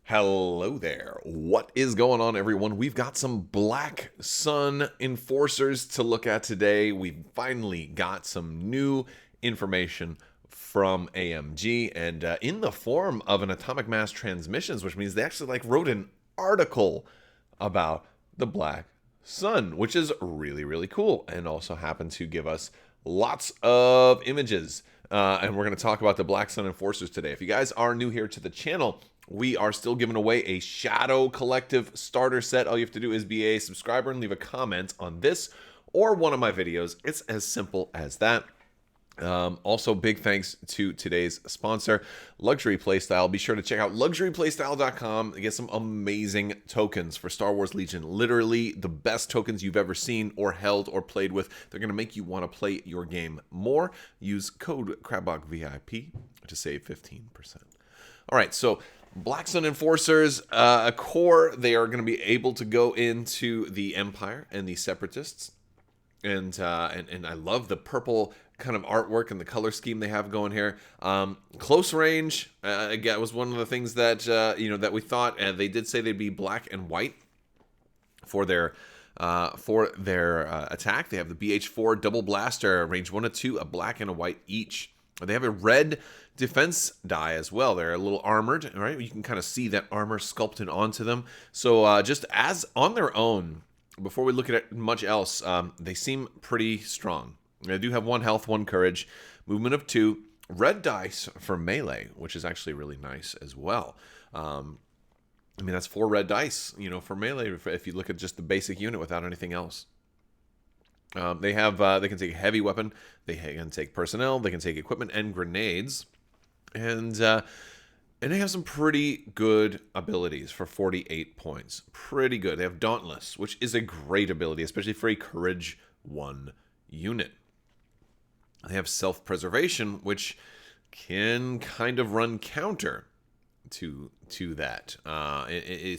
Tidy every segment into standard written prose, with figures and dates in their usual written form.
Hello there. What is going on, everyone? We've got some Black Sun enforcers to look at today. We've finally got some new information from AMG and in the form of an atomic mass transmissions, which means they actually wrote an article about the Black Sun, which is really, really cool, and also happen to give us lots of images. And we're going to talk about the Black Sun enforcers today. If you guys are new here to the channel, we are still giving away a Shadow Collective starter set. All you have to do is be a subscriber and leave a comment on this or one of my videos. It's as simple as that. Also, big thanks to today's sponsor, Luxury Playstyle. Be sure to check out luxuryplaystyle.com and get some amazing tokens for Star Wars Legion. Literally the best tokens you've ever seen or held or played with. They're going to make you want to play your game more. Use code Crabbok VIP to save 15%. All right, so Black Sun Enforcers, a core, they are going to be able to go into the Empire and the Separatists. And I love the purple kind of artwork and the color scheme they have going here. Close range, again, was one of the things that that we thought. And they did say they'd be black and white for their attack. They have the BH4 double blaster, range 1 to 2, a black and a white each. They have a red defense die as well. They're a little armored, right? You can kind of see that armor sculpted onto them. So just as on their own, before we look at much else, they seem pretty strong. They do have 1 health, 1 courage, movement of 2, red dice for melee, which is actually really nice as well. I mean, that's 4 red dice, for melee if you look at just the basic unit without anything else. They can take a heavy weapon, they can take personnel, they can take equipment and grenades, and they have some pretty good abilities for 48 points. Pretty good. They have Dauntless, which is a great ability, especially for a Courage 1 unit. They have Self-Preservation, which can kind of run counter to that.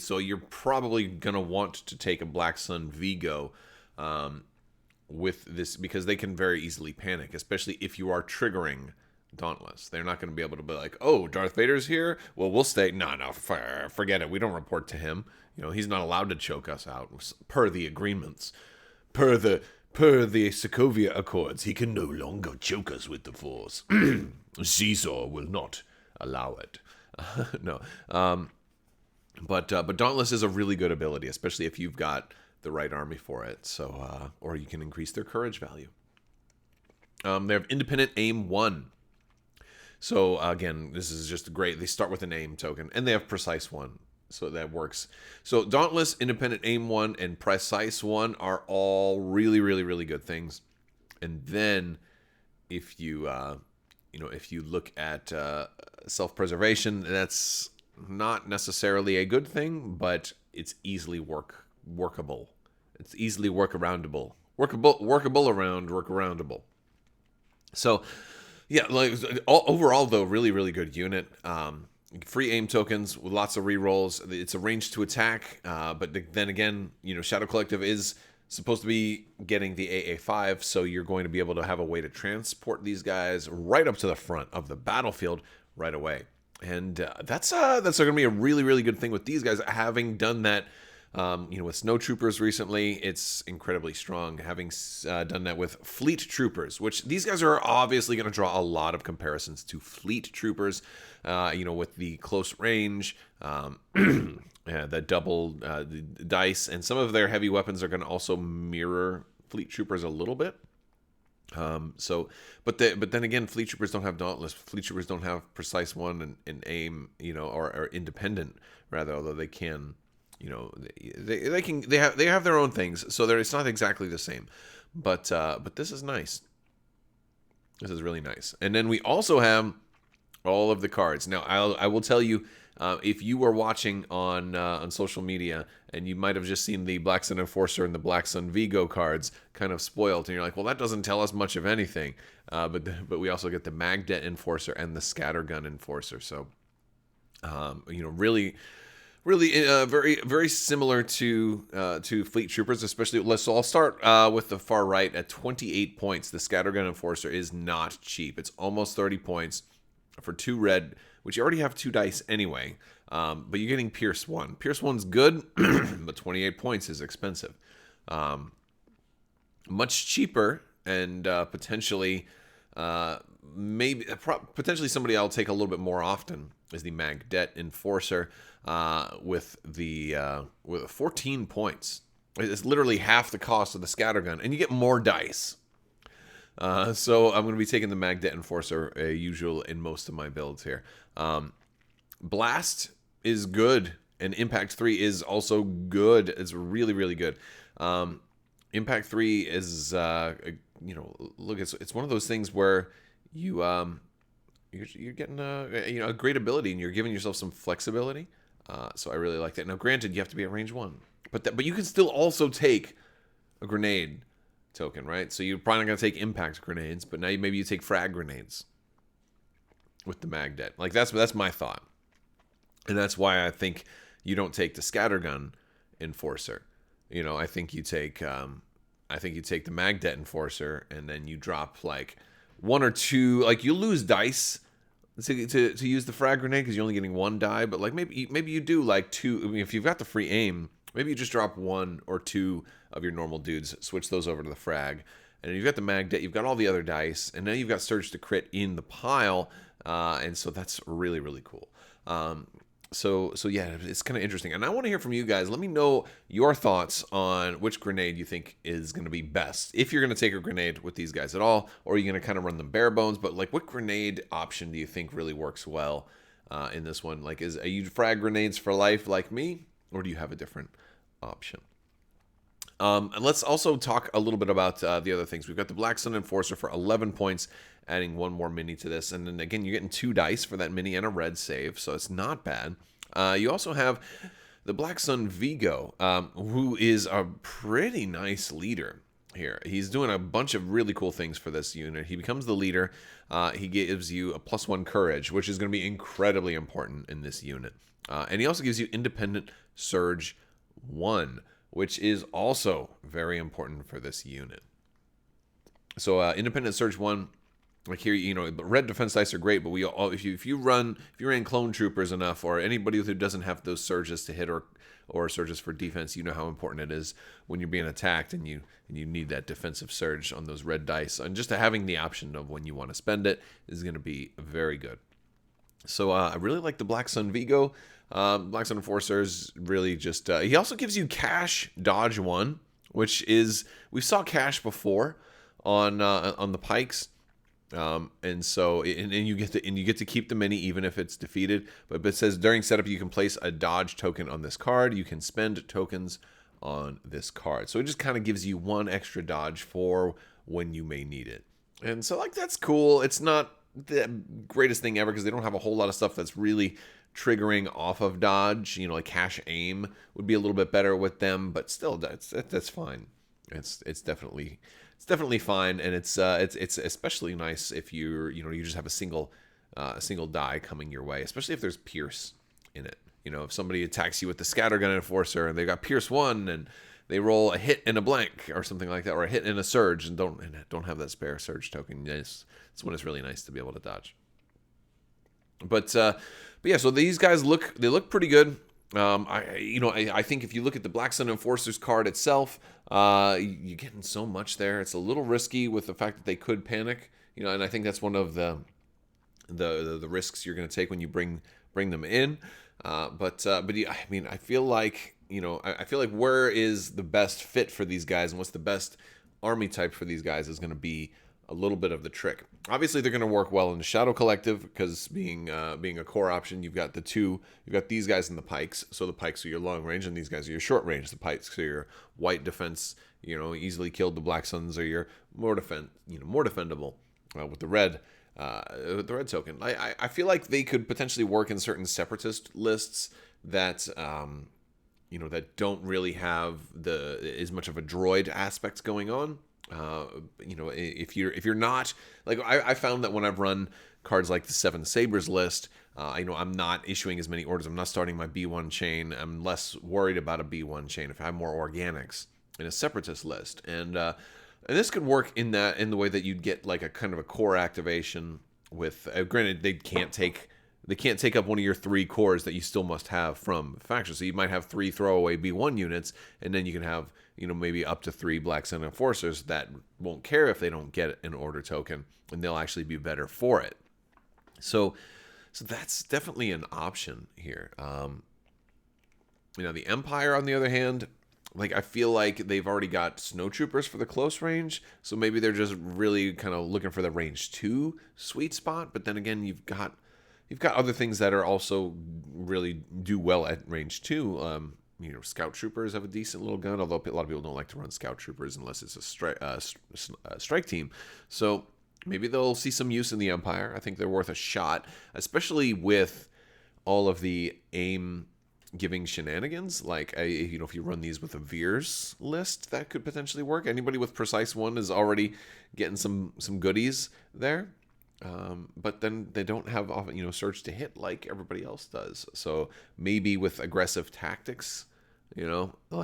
So you're probably going to want to take a Black Sun Vigo with this, because they can very easily panic, especially if you are triggering Dauntless. They're not going to be able to be like, oh, Darth Vader's here? Well, we'll stay. No, forget it. We don't report to him. He's not allowed to choke us out per the agreements. Per the Sokovia Accords, he can no longer choke us with the Force. Caesar will not allow it. No. But Dauntless is a really good ability, especially if you've got the right army for it. So, or you can increase their courage value. They have Independent Aim 1. So, again, this is just great. They start with an aim token, and they have Precise 1, so that works. So, Dauntless, Independent Aim 1, and Precise 1 are all really, really, really good things. And then, if you, if you look at Self-Preservation, that's not necessarily a good thing, but it's easily workable. It's easily workaroundable. Workaroundable. So, yeah, overall, though, really, really good unit. Free aim tokens with lots of rerolls. It's a range to attack, but then again, Shadow Collective is supposed to be getting the AA5, so you're going to be able to have a way to transport these guys right up to the front of the battlefield right away. And that's going to be a really, really good thing with these guys. Having done that, with Snow Troopers recently, it's incredibly strong. Having done that with Fleet Troopers, which these guys are obviously going to draw a lot of comparisons to Fleet Troopers, with the close range, the double dice, and some of their heavy weapons are going to also mirror Fleet Troopers a little bit. But then again, Fleet Troopers don't have Dauntless. Fleet Troopers don't have Precise 1 and Aim, or Independent rather, although they can. They have their own things, so it's not exactly the same, but this is nice. This is really nice. And then we also have all of the cards. Now I will tell you, if you were watching on social media and you might have just seen the Black Sun Enforcer and the Black Sun Vigo cards kind of spoiled, and you're like, well, that doesn't tell us much of anything. But we also get the Magdet Enforcer and the Scattergun Enforcer. So really. Very, very similar to Fleet Troopers, especially. So I'll start with the far right at 28 points. The Scattergun Enforcer is not cheap. It's almost 30 points for 2 red, which you already have 2 dice anyway. But you're getting Pierce 1. Pierce 1's good, but 28 points is expensive. Much cheaper and potentially potentially somebody I'll take a little bit more often is the Magdet Enforcer with 14 points. It's literally half the cost of the Scattergun, and you get more dice. So I'm going to be taking the Magdet Enforcer, usual in most of my builds here. Blast is good, and Impact 3 is also good. It's really, really good. Impact 3 is, look, it's one of those things where you're getting a great ability, and you're giving yourself some flexibility. So I really like that. Now, granted, you have to be at range 1, but you can still also take a grenade token, right? So you're probably not going to take impact grenades, but now maybe you take frag grenades with the Magdet. Like that's my thought, and that's why I think you don't take the Scattergun Enforcer. I think you take the Magdet Enforcer, and then you drop like 1 or 2. Like you lose dice to use the frag grenade because you're only getting 1 die, but like maybe you do like 2. I mean, if you've got the free aim, maybe you just drop 1 or 2 of your normal dudes, switch those over to the frag, and you've got the Magdet, you've got all the other dice, and now you've got Surge to Crit in the pile, and so that's really, really cool. So yeah, it's kind of interesting, and I want to hear from you guys. Let me know your thoughts on which grenade you think is going to be best, if you're going to take a grenade with these guys at all, or are you going to kind of run them bare bones. But like, what grenade option do you think really works well in this one? Like, are you frag grenades for life like me, or do you have a different option? And let's also talk a little bit about the other things. We've got the Black Sun Enforcer for 11 points, adding 1 more mini to this. And then again, you're getting 2 dice for that mini and a red save, so it's not bad. You also have the Black Sun Vigo, who is a pretty nice leader here. He's doing a bunch of really cool things for this unit. He becomes the leader. He gives you a +1 courage, which is going to be incredibly important in this unit. And he also gives you Independent Surge 1, which is also very important for this unit. So Independent Surge 1, like here, red defense dice are great, but if you ran Clone Troopers enough, or anybody who doesn't have those surges to hit or surges for defense, you know how important it is when you're being attacked and you need that defensive surge on those red dice. And just having the option of when you want to spend it is going to be very good. So I really like the Black Sun Vigo. Black Sun Enforcer is really just... he also gives you Cash Dodge 1, which is... We saw Cash before on the Pikes. And so you get to keep the mini even if it's defeated. But it says during setup you can place a dodge token on this card. You can spend tokens on this card. So it just kind of gives you 1 extra dodge for when you may need it. And so like that's cool. It's not the greatest thing ever because they don't have a whole lot of stuff that's really triggering off of dodge. Like Cash Aim would be a little bit better with them, but still that's fine. It's definitely fine, and it's especially nice if you just have a single die coming your way, especially if there's Pierce in it. If somebody attacks you with the Scattergun Enforcer and they got Pierce 1 and they roll a hit and a blank or something like that, or a hit and a surge and don't have that spare surge token, it's when it's really nice to be able to dodge. But yeah, so these guys look pretty good. I think if you look at the Black Sun Enforcer's card itself, you're getting so much there. It's a little risky with the fact that they could panic, and I think that's one of the risks you're going to take when you bring them in. But yeah, I mean, I feel like where is the best fit for these guys and what's the best army type for these guys is going to be a little bit of the trick. Obviously, they're going to work well in the Shadow Collective because being a core option, you've got these guys and the Pikes. So the Pikes are your long range, and these guys are your short range. The Pikes are your white defense. Easily killed. The Black Suns are your more defendable with the red. The red token. I feel like they could potentially work in certain separatist lists that that don't really have as much of a droid aspect going on. If you're not like I found that when I've run cards like the Seven Sabers list, I'm not issuing as many orders. I'm not starting my B1 chain. I'm less worried about a B1 chain if I have more organics in a separatist list, and this could work in the way that you'd get like a kind of a core activation with. Granted, they can't take they can't take up one of your 3 cores that you still must have from faction. So you might have 3 throwaway B1 units, and then you can have, maybe up to 3 Black Sun Enforcers that won't care if they don't get an order token, and they'll actually be better for it. So that's definitely an option here. The Empire, on the other hand, like, I feel like they've already got snowtroopers for the close range, so maybe they're just really kind of looking for the range 2 sweet spot. But then again, you've got other things that are also really do well at range 2. Scout troopers have a decent little gun, although a lot of people don't like to run scout troopers unless it's a strike team. So maybe they'll see some use in the Empire. I think they're worth a shot, especially with all of the aim giving shenanigans. Like, if you run these with a Veers list, that could potentially work. Anybody with Precise 1 is already getting some goodies there. But then they don't have, surge to hit like everybody else does. So maybe with aggressive tactics, again, we'll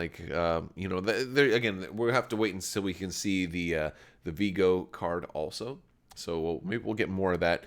have to wait until we can see the Vigo card also. So maybe we'll get more of that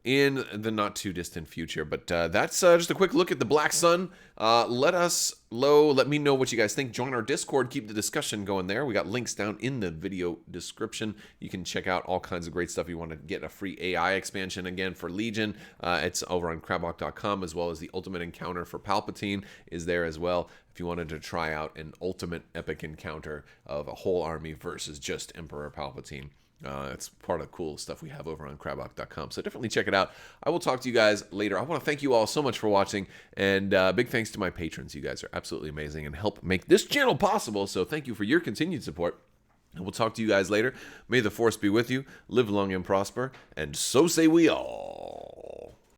in the not too distant future. But that's just a quick look at the Black Sun. Let me know what you guys think. Join our Discord, keep the discussion going there. We got links down in the video description. You can check out all kinds of great stuff. You want to get a free AI expansion again for Legion, it's over on Crabbok.com, as well as the Ultimate Encounter for Palpatine is there as well, if you wanted to try out an ultimate epic encounter of a whole army versus just Emperor Palpatine. It's part of the cool stuff we have over on Crabbok.com. So definitely check it out. I will talk to you guys later. I want to thank you all so much for watching. And big thanks to my patrons. You guys are absolutely amazing and help make this channel possible. So thank you for your continued support. And we'll talk to you guys later. May the Force be with you. Live long and prosper. And so say we all.